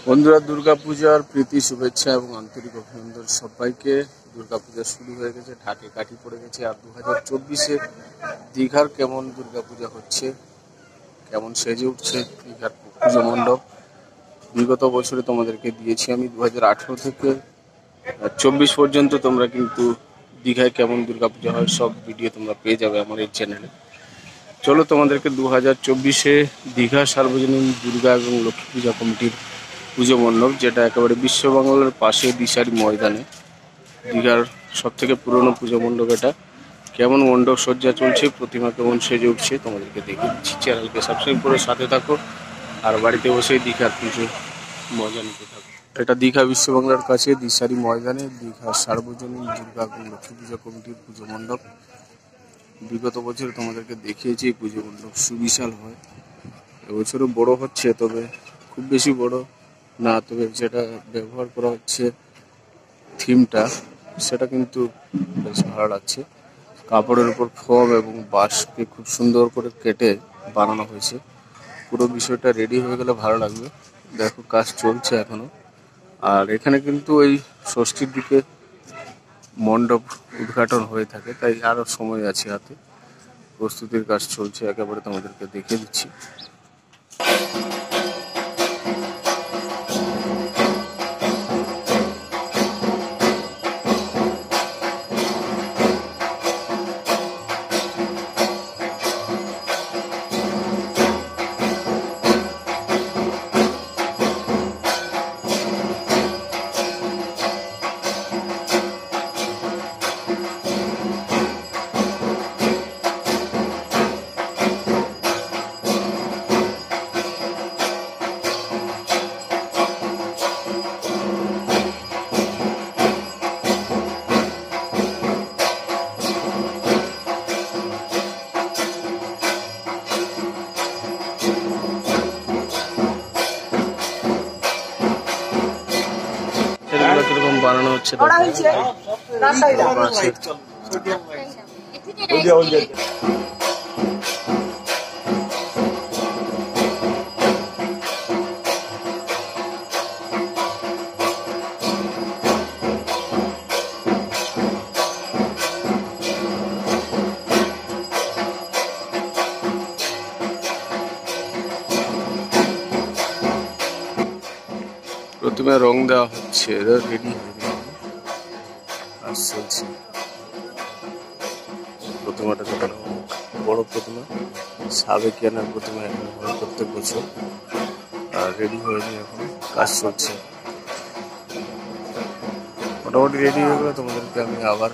বন্ধুরা, দুর্গাপূজার প্রীতি শুভেচ্ছা এবং আন্তরিক অভিনন্দন সবাইকে। দুর্গাপূজা শুরু হয়ে গেছে, ঢাকে কাঠি পড়ে গেছে। আর 2024-এ দীঘার কেমন দুর্গাপূজা হচ্ছে, কেমন সেজে উঠছে দীঘার পুজো মণ্ডপ, বিগত বছরে তোমাদেরকে দিয়েছি আমি। 2018 থেকে 24 পর্যন্ত তোমরা কিন্তু দীঘায় কেমন দুর্গাপূজা হয় সব ভিডিও তোমরা পেয়ে যাবে আমার এই চ্যানেলে। চলো তোমাদেরকে 2024-এ দীঘা সার্বজনীন দুর্গা এবং লক্ষ্মী পূজা কমিটির পুজো মণ্ডপ, যেটা একেবারে বিশ্ববাংলার পাশে দিশারি ময়দানে, দীঘার সব থেকে পুরনো পুজো মণ্ডপ এটা, কেমন মণ্ডপ সজ্জা চলছে, প্রতিমা কেমন সেজে উঠছে তোমাদেরকে দেখিয়ে দিচ্ছি। চ্যানেলকে সাবস্ক্রাইব করে সাথে থাকো আর বাড়িতে বসে দীঘার পুজো মজা নিতে থাকো। এটা দীঘা বিশ্ববাংলার কাছে দিশারি ময়দানে দীঘা সার্বজনীন দুর্গা এবং লক্ষ্মী পূজা কমিটির পুজো মণ্ডপ। বিগত বছর তোমাদেরকে দেখিয়েছি এই পুজো মণ্ডপ সুবিশাল হয়, এবছরও বড় হচ্ছে, তবে খুব বেশি বড় না। তবে যেটা ব্যবহার করা হচ্ছে থিমটা, সেটা কিন্তু বেশ ভালো লাগছে। কাপড়ের উপর ফোম এবং বাঁশকে খুব সুন্দর করে কেটে বানানো হয়েছে। পুরো বিষয়টা রেডি হয়ে গেলে ভালো লাগবে। দেখো, কাজ চলছে এখনো। আর এখানে কিন্তু ওই ষষ্ঠীর দিকে মণ্ডপ উদ্ঘাটন হয়ে থাকে, তাই আরও সময় আছে হাতে। প্রস্তুতির কাজ চলছে, একেবারে তোমাদেরকে দেখিয়ে দিচ্ছি। কিরকম বানানো হচ্ছে প্রথমে রং দেওয়া হচ্ছে, রেডি চলছে। প্রতিমাটা দেখানো বড় প্রতিমা, সাবেকিয়ানার প্রতিমা এখানে হয় প্রত্যেক বছর। আর রেডি হয়নি, এখন কাজ চলছে। মোটামুটি রেডি হয়ে গেলে তোমাদেরকে আমি আবার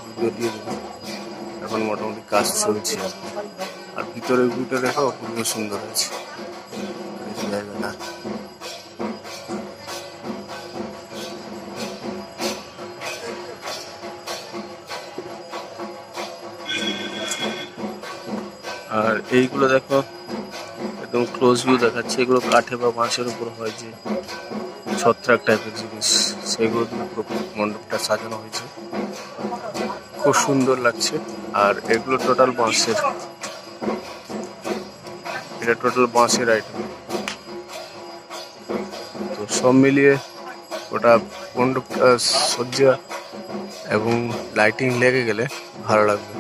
ভিডিও দিয়ে দেবো। এখন মোটামুটি কাজ চলছে। আর ভিতরে ভিউটা দেখো, খুবই সুন্দর আছে জায়গাটা। আর এইগুলো দেখো, একদম ক্লোজ ভিউ দেখাচ্ছে। এগুলো কাঠে বা বাঁশের উপর হয় যে ছত্রাক টাইপের জিনিস, সেগুলো দিয়ে পুরো মণ্ডপটা সাজানো হয়েছে, খুব সুন্দর লাগছে। আর এগুলো টোটাল বাঁশের, এটা টোটাল বাঁশের আইটেম। তো সব মিলিয়ে ওটা মণ্ডপটা সজ্জা এবং লাইটিং লেগে গেলে ভালো লাগবে।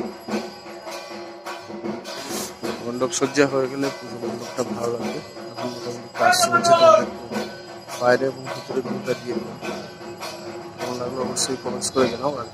মণ্ডপ সজ্জা হয়ে গেলে পুজো মণ্ডপটা ভালো লাগবে। এখন মোটামুটি কাজ চলছে, বাইরে এবং ভিতরে ভিউটা দিয়ে দেবো। কেমন লাগলো অবশ্যই কমেন্টস করে জানাও। আর